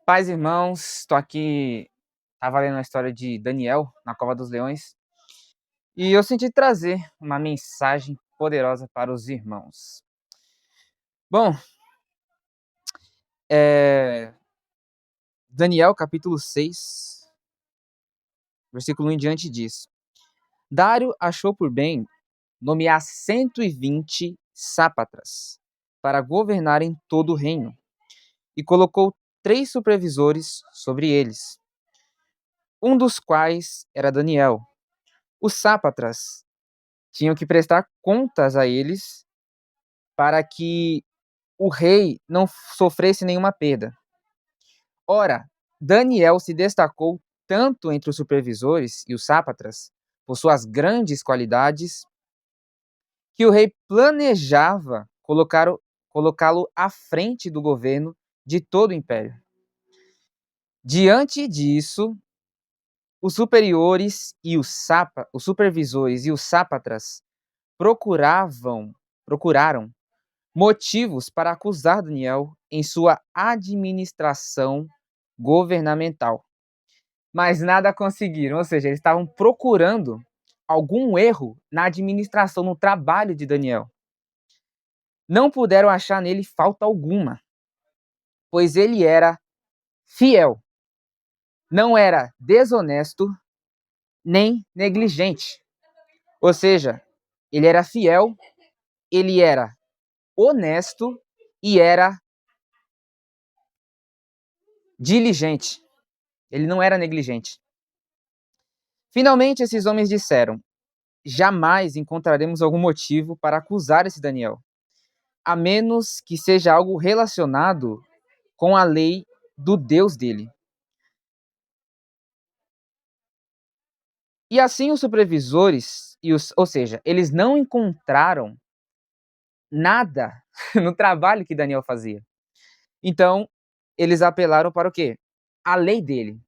Paz, irmãos, estou aqui, estava lendo a história de Daniel na Cova dos Leões e eu senti trazer uma mensagem poderosa para os irmãos. Bom, Daniel capítulo 6, versículo 1 em diante diz: Dário achou por bem nomear 120 sápatras para governarem todo o reino e colocou 3 supervisores sobre eles, um dos quais era Daniel. Os sápatras tinham que prestar contas a eles para que o rei não sofresse nenhuma perda. Ora, Daniel se destacou tanto entre os supervisores e os sápatras por suas grandes qualidades que o rei planejava colocá-lo à frente do governo de todo o império. Diante disso, os superiores e os supervisores e os sápatras procuraram motivos para acusar Daniel em sua administração governamental. Mas nada conseguiram, ou seja, eles estavam procurando algum erro na administração, no trabalho de Daniel. Não puderam achar nele falta alguma, pois ele era fiel, não era desonesto nem negligente. Ou seja, ele era fiel, ele era honesto e era diligente. Ele não era negligente. Finalmente, esses homens disseram: jamais encontraremos algum motivo para acusar esse Daniel, a menos que seja algo relacionado com a lei do Deus dele. E assim os supervisores, ou seja, eles não encontraram nada no trabalho que Daniel fazia. Então, eles apelaram para o quê? A lei dele,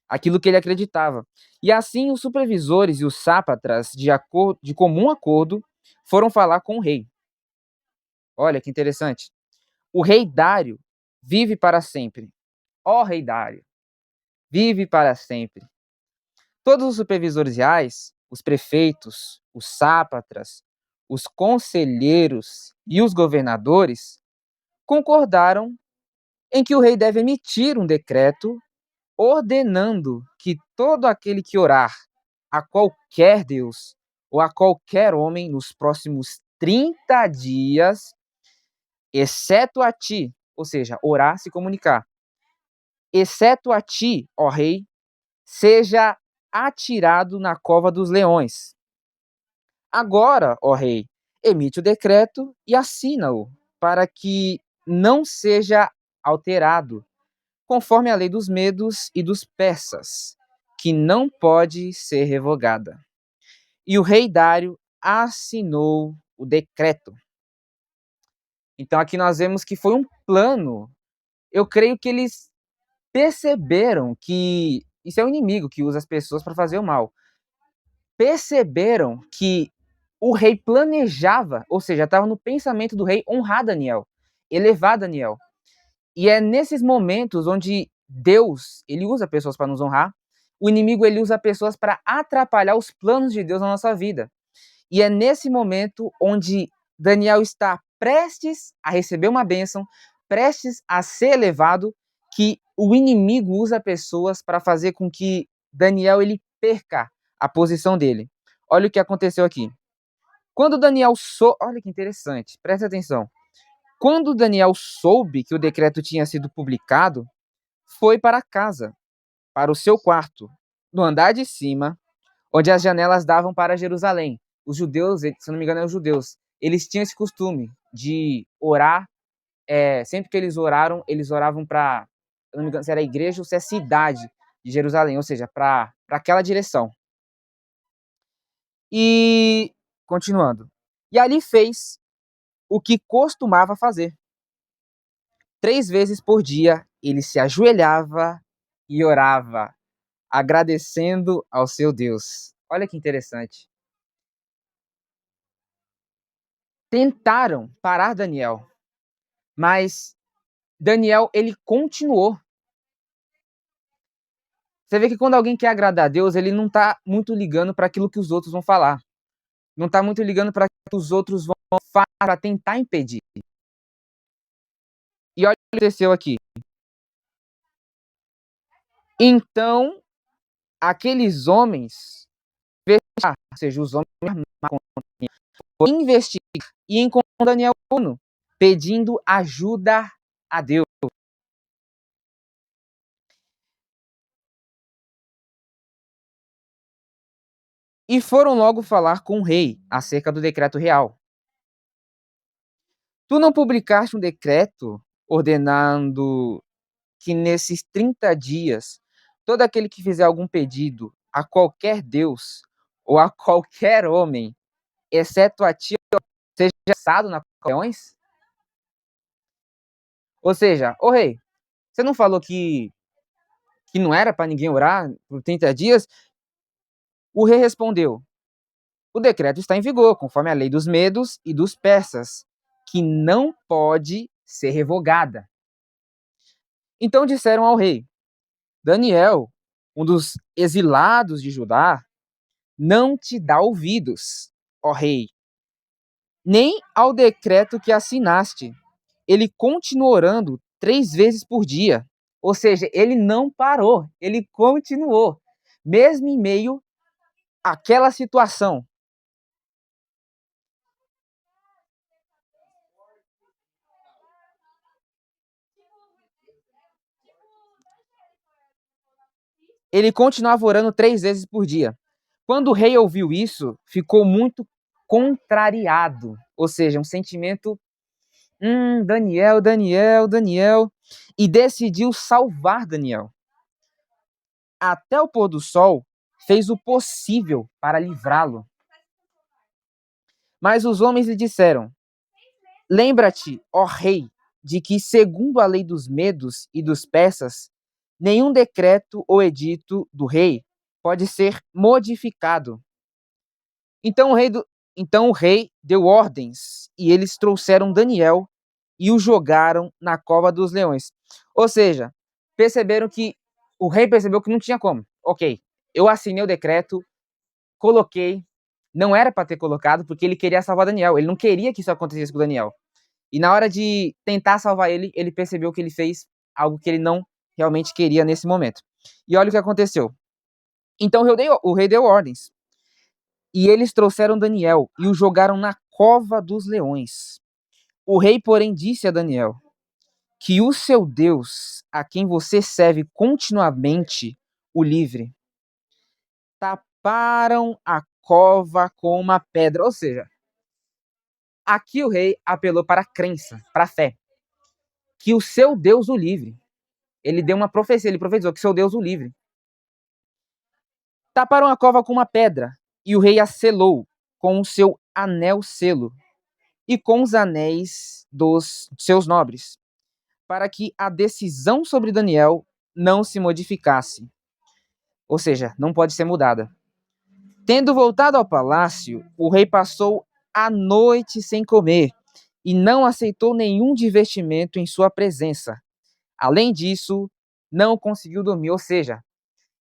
aquilo que ele acreditava. E assim os supervisores e os sápatras, de comum acordo, foram falar com o rei. Olha que interessante. O rei Dário vive para sempre. Ó rei Dário, vive para sempre. Todos os supervisores reais, os prefeitos, os sápatras, os conselheiros e os governadores concordaram em que o rei deve emitir um decreto ordenando que todo aquele que orar a qualquer Deus ou a qualquer homem nos próximos 30 dias, exceto a ti, ou seja, orar, se comunicar, exceto a ti, ó rei, seja atirado na cova dos leões. Agora, ó rei, emite o decreto e assina-o, para que não seja alterado, conforme a lei dos medos e dos persas, que não pode ser revogada. E o rei Dário assinou o decreto. Então aqui nós vemos que foi um plano. Eu creio que eles perceberam que isso é o inimigo que usa as pessoas para fazer o mal. Perceberam que o rei planejava, ou seja, estava no pensamento do rei honrar Daniel, elevar Daniel. E é nesses momentos onde Deus, ele usa pessoas para nos honrar, o inimigo ele usa pessoas para atrapalhar os planos de Deus na nossa vida. E é nesse momento onde Daniel está prestes a receber uma bênção, prestes a ser elevado, que o inimigo usa pessoas para fazer com que Daniel ele perca a posição dele. Olha o que aconteceu aqui. Quando Daniel olha que interessante, presta atenção. Quando Daniel soube que o decreto tinha sido publicado, foi para casa, para o seu quarto, no andar de cima, onde as janelas davam para Jerusalém. Os judeus, se não me engano, os judeus, eles tinham esse costume de orar. Sempre que eles oravam para, não me engano, se era a igreja ou se é a cidade de Jerusalém, ou seja, para aquela direção. E, continuando, e ali fez o que costumava fazer. 3 vezes por dia ele se ajoelhava e orava, agradecendo ao seu Deus. Olha que interessante. Tentaram parar Daniel, mas Daniel ele continuou. Você vê que quando alguém quer agradar a Deus, ele não está muito ligando para aquilo que os outros vão falar. Não está muito ligando para aquilo que os outros vão falar para tentar impedir. E olha o que aconteceu aqui. Então, aqueles homens, ou seja, os homens foram investigar e encontraram Daniel pedindo ajuda a Deus. E foram logo falar com o rei acerca do decreto real. Tu não publicaste um decreto ordenando que nesses 30 dias, todo aquele que fizer algum pedido a qualquer Deus ou a qualquer homem, exceto a ti, seja assado na leões? Ou seja, ô rei, você não falou que não era para ninguém orar por 30 dias? O rei respondeu: o decreto está em vigor, conforme a lei dos medos e dos persas, que não pode ser revogada. Então disseram ao rei: Daniel, um dos exilados de Judá, não te dá ouvidos, ó rei, nem ao decreto que assinaste. Ele continua orando 3 vezes por dia. Ou seja, ele não parou, ele continuou, mesmo em meio àquela situação. Ele continuava orando 3 vezes por dia. Quando o rei ouviu isso, ficou muito contrariado, ou seja, um sentimento, Daniel, Daniel, Daniel, e decidiu salvar Daniel. Até o pôr do sol, fez o possível para livrá-lo. Mas os homens lhe disseram: lembra-te, ó rei, de que, segundo a lei dos medos e dos persas, nenhum decreto ou edito do rei pode ser modificado. Então o rei deu ordens e eles trouxeram Daniel e o jogaram na cova dos leões. Ou seja, o rei percebeu que não tinha como. Ok, eu assinei o decreto, coloquei, não era para ter colocado porque ele queria salvar Daniel. Ele não queria que isso acontecesse com Daniel. E na hora de tentar salvar ele, ele percebeu que ele fez algo que ele não realmente queria nesse momento. E olha o que aconteceu. Então o rei deu ordens. E eles trouxeram Daniel e o jogaram na cova dos leões. O rei, porém, disse a Daniel que o seu Deus, a quem você serve continuamente, o livre. Taparam a cova com uma pedra. Ou seja, aqui o rei apelou para a crença, para a fé. Que o seu Deus o livre. Ele deu uma profecia, ele profetizou que seu Deus o livre. Taparam a cova com uma pedra, e o rei a selou com o seu anel selo e com os anéis dos seus nobres, para que a decisão sobre Daniel não se modificasse. Ou seja, não pode ser mudada. Tendo voltado ao palácio, o rei passou a noite sem comer e não aceitou nenhum divertimento em sua presença. Além disso, não conseguiu dormir, ou seja,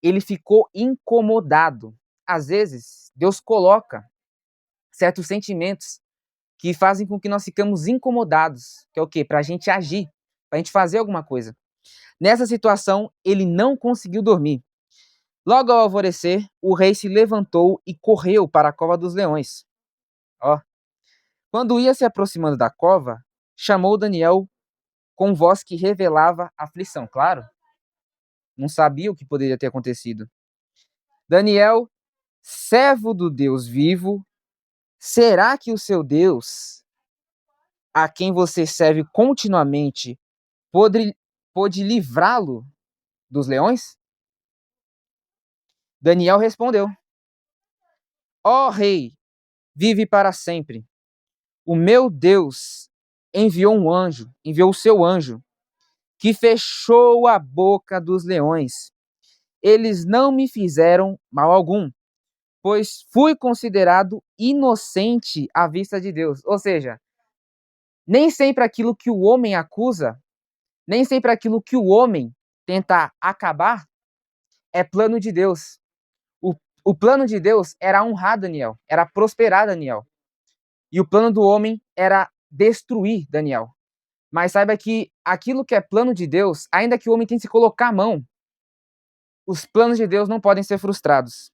ele ficou incomodado. Às vezes, Deus coloca certos sentimentos que fazem com que nós ficamos incomodados, que é o quê? Para a gente agir, para a gente fazer alguma coisa. Nessa situação, ele não conseguiu dormir. Logo ao alvorecer, o rei se levantou e correu para a cova dos leões. Ó. Quando ia se aproximando da cova, chamou Daniel com voz que revelava aflição. Claro, não sabia o que poderia ter acontecido. Daniel, servo do Deus vivo, será que o seu Deus, a quem você serve continuamente, pôde livrá-lo dos leões? Daniel respondeu: ó rei, vive para sempre. O meu Deus enviou o seu anjo, que fechou a boca dos leões. Eles não me fizeram mal algum, pois fui considerado inocente à vista de Deus. Ou seja, nem sempre aquilo que o homem acusa, nem sempre aquilo que o homem tenta acabar, é plano de Deus. O plano de Deus era honrar Daniel, era prosperar Daniel. E o plano do homem era destruir Daniel. Mas saiba que aquilo que é plano de Deus, ainda que o homem tente se colocar a mão, os planos de Deus não podem ser frustrados.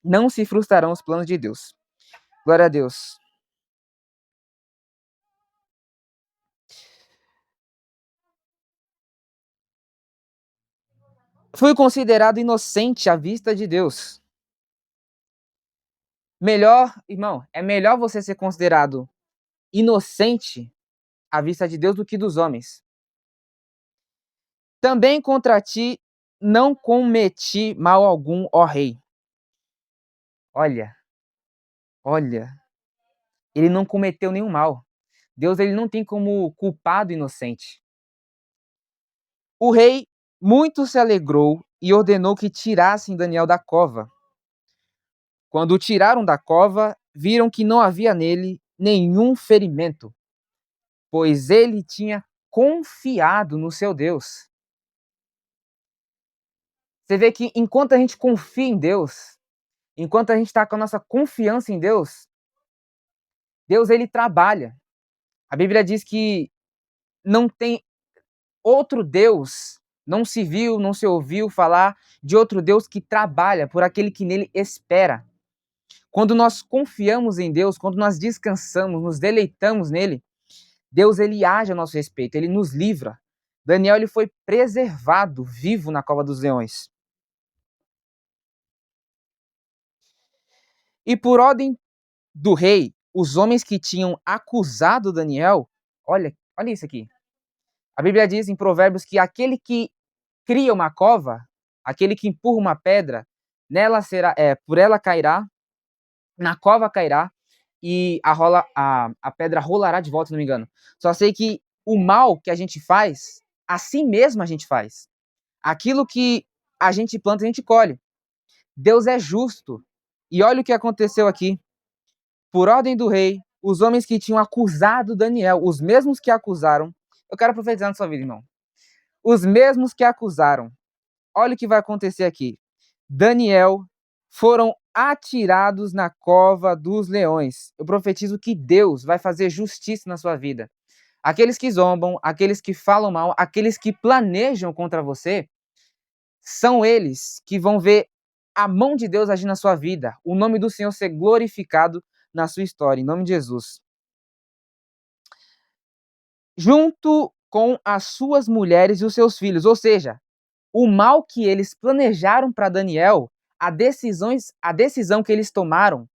Não se frustrarão os planos de Deus. Glória a Deus. Fui considerado inocente à vista de Deus. Melhor, irmão, é melhor você ser considerado inocente à vista de Deus do que dos homens. Também contra ti não cometi mal algum, ó rei. Olha, ele não cometeu nenhum mal. Deus ele não tem como culpado inocente. O rei muito se alegrou e ordenou que tirassem Daniel da cova. Quando o tiraram da cova, viram que não havia nele nenhum ferimento, pois ele tinha confiado no seu Deus. Você vê que enquanto a gente confia em Deus, enquanto a gente está com a nossa confiança em Deus, Deus ele trabalha. A Bíblia diz que não tem outro Deus, não se viu, não se ouviu falar de outro Deus que trabalha por aquele que nele espera. Quando nós confiamos em Deus, quando nós descansamos, nos deleitamos nele, Deus ele age a nosso respeito, ele nos livra. Daniel ele foi preservado vivo na cova dos leões. E por ordem do rei, os homens que tinham acusado Daniel, olha isso aqui. A Bíblia diz em Provérbios que aquele que cria uma cova, aquele que empurra uma pedra, nela será, por ela cairá, na cova cairá e a pedra rolará de volta, se não me engano. Só sei que o mal que a gente faz, assim mesmo a gente faz. Aquilo que a gente planta, a gente colhe. Deus é justo. E olha o que aconteceu aqui. Por ordem do rei, os homens que tinham acusado Daniel, os mesmos que acusaram, eu quero profetizar na sua vida, irmão. Os mesmos que acusaram. Olha o que vai acontecer aqui. Daniel foram atirados na cova dos leões. Eu profetizo que Deus vai fazer justiça na sua vida. Aqueles que zombam, aqueles que falam mal, aqueles que planejam contra você, são eles que vão ver a mão de Deus agir na sua vida, o nome do Senhor ser glorificado na sua história, em nome de Jesus. Junto com as suas mulheres e os seus filhos, ou seja, o mal que eles planejaram para Daniel, a decisão que eles tomaram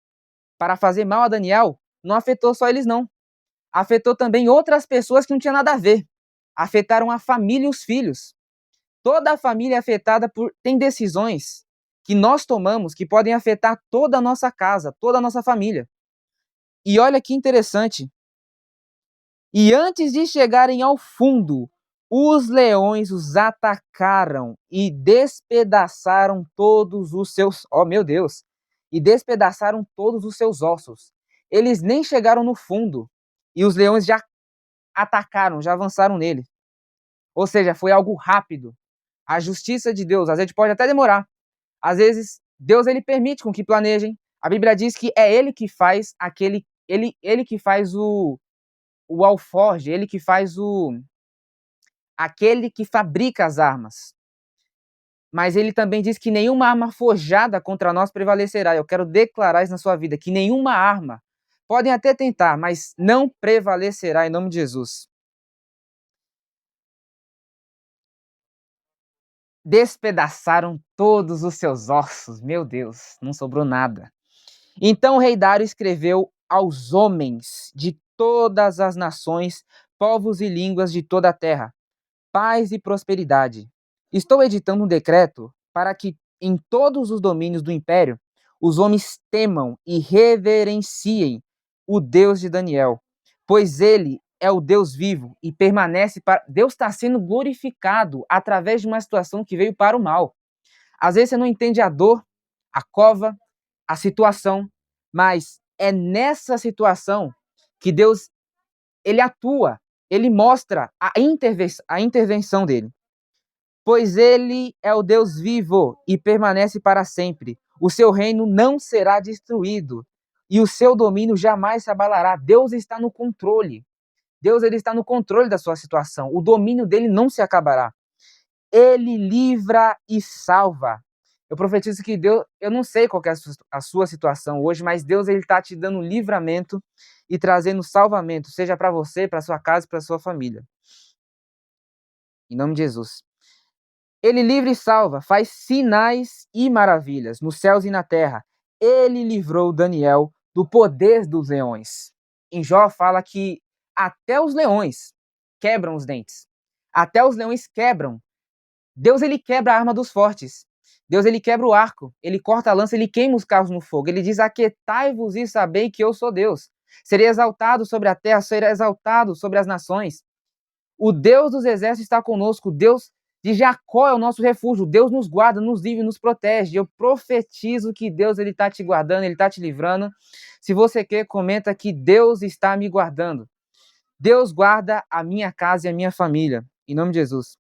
para fazer mal a Daniel, não afetou só eles não. Afetou também outras pessoas que não tinham nada a ver. Afetaram a família e os filhos. Toda a família é afetada tem decisões que nós tomamos que podem afetar toda a nossa casa, toda a nossa família. E olha que interessante. E antes de chegarem ao fundo, os leões os atacaram e despedaçaram todos os seus... Oh, meu Deus! E despedaçaram todos os seus ossos. Eles nem chegaram no fundo e os leões já atacaram, já avançaram nele. Ou seja, foi algo rápido. A justiça de Deus, às vezes pode até demorar. Às vezes, Deus ele permite com que planejem. A Bíblia diz que é ele que faz ele que faz o alforge, ele que faz aquele que fabrica as armas. Mas ele também diz que nenhuma arma forjada contra nós prevalecerá. Eu quero declarar isso na sua vida, que nenhuma arma, podem até tentar, mas não prevalecerá em nome de Jesus. Despedaçaram todos os seus ossos, meu Deus, não sobrou nada. Então o rei Dário escreveu aos homens de todas as nações, povos e línguas de toda a terra: paz e prosperidade. Estou editando um decreto para que em todos os domínios do império os homens temam e reverenciem o Deus de Daniel, pois ele é o Deus vivo e permanece para... Deus está sendo glorificado através de uma situação que veio para o mal. Às vezes você não entende a dor, a cova, a situação, mas é nessa situação que Deus ele atua, ele mostra a intervenção dele. pois ele é o Deus vivo e permanece para sempre. O seu reino não será destruído e o seu domínio jamais se abalará. Deus está no controle. Deus ele está no controle da sua situação. O domínio dele não se acabará. Ele livra e salva. Eu profetizo que Deus, eu não sei qual é a sua situação hoje, mas Deus ele está te dando livramento e trazendo salvamento, seja para você, para sua casa, para sua família. Em nome de Jesus. Ele livra e salva, faz sinais e maravilhas nos céus e na terra. Ele livrou Daniel do poder dos leões. Em Jó fala que até os leões quebram os dentes. Até os leões quebram. Deus ele quebra a arma dos fortes. Deus ele quebra o arco, ele corta a lança, ele queima os carros no fogo. Ele diz: aquietai-vos e sabei que eu sou Deus. Serei exaltado sobre a terra, serei exaltado sobre as nações. O Deus dos exércitos está conosco, o Deus de Jacó é o nosso refúgio. Deus nos guarda, nos livra, nos protege. Eu profetizo que Deus ele está te guardando, ele está te livrando. Se você quer, comenta que Deus está me guardando. Deus guarda a minha casa e a minha família. Em nome de Jesus.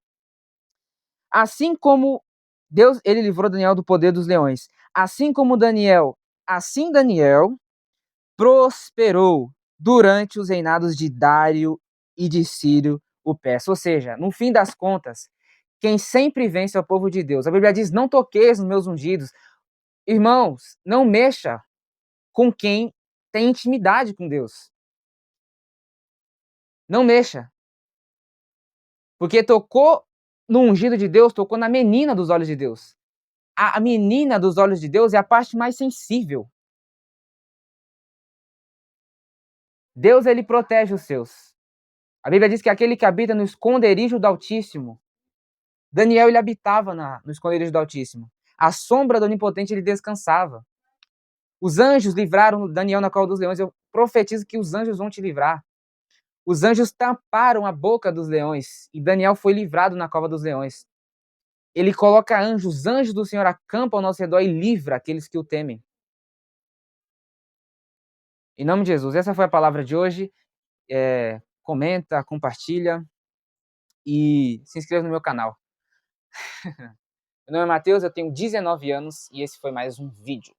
Assim como Deus ele livrou Daniel do poder dos leões, assim Daniel prosperou durante os reinados de Dário e de Ciro o Persa. Ou seja, no fim das contas, quem sempre vence é o povo de Deus. A Bíblia diz: não toqueis nos meus ungidos. Irmãos, não mexa com quem tem intimidade com Deus. Não mexa. Porque tocou no ungido de Deus, tocou na menina dos olhos de Deus. A menina dos olhos de Deus é a parte mais sensível. Deus, ele protege os seus. A Bíblia diz que aquele que habita no esconderijo do Altíssimo, Daniel, ele habitava no esconderijo do Altíssimo. A sombra do Onipotente, ele descansava. Os anjos livraram Daniel na cova dos leões. Eu profetizo que os anjos vão te livrar. Os anjos tamparam a boca dos leões e Daniel foi livrado na cova dos leões. Ele coloca anjos, os anjos do Senhor acampam ao nosso redor e livra aqueles que o temem. Em nome de Jesus, essa foi a palavra de hoje. Comenta, compartilha e se inscreva no meu canal. Meu nome é Matheus, eu tenho 19 anos e esse foi mais um vídeo.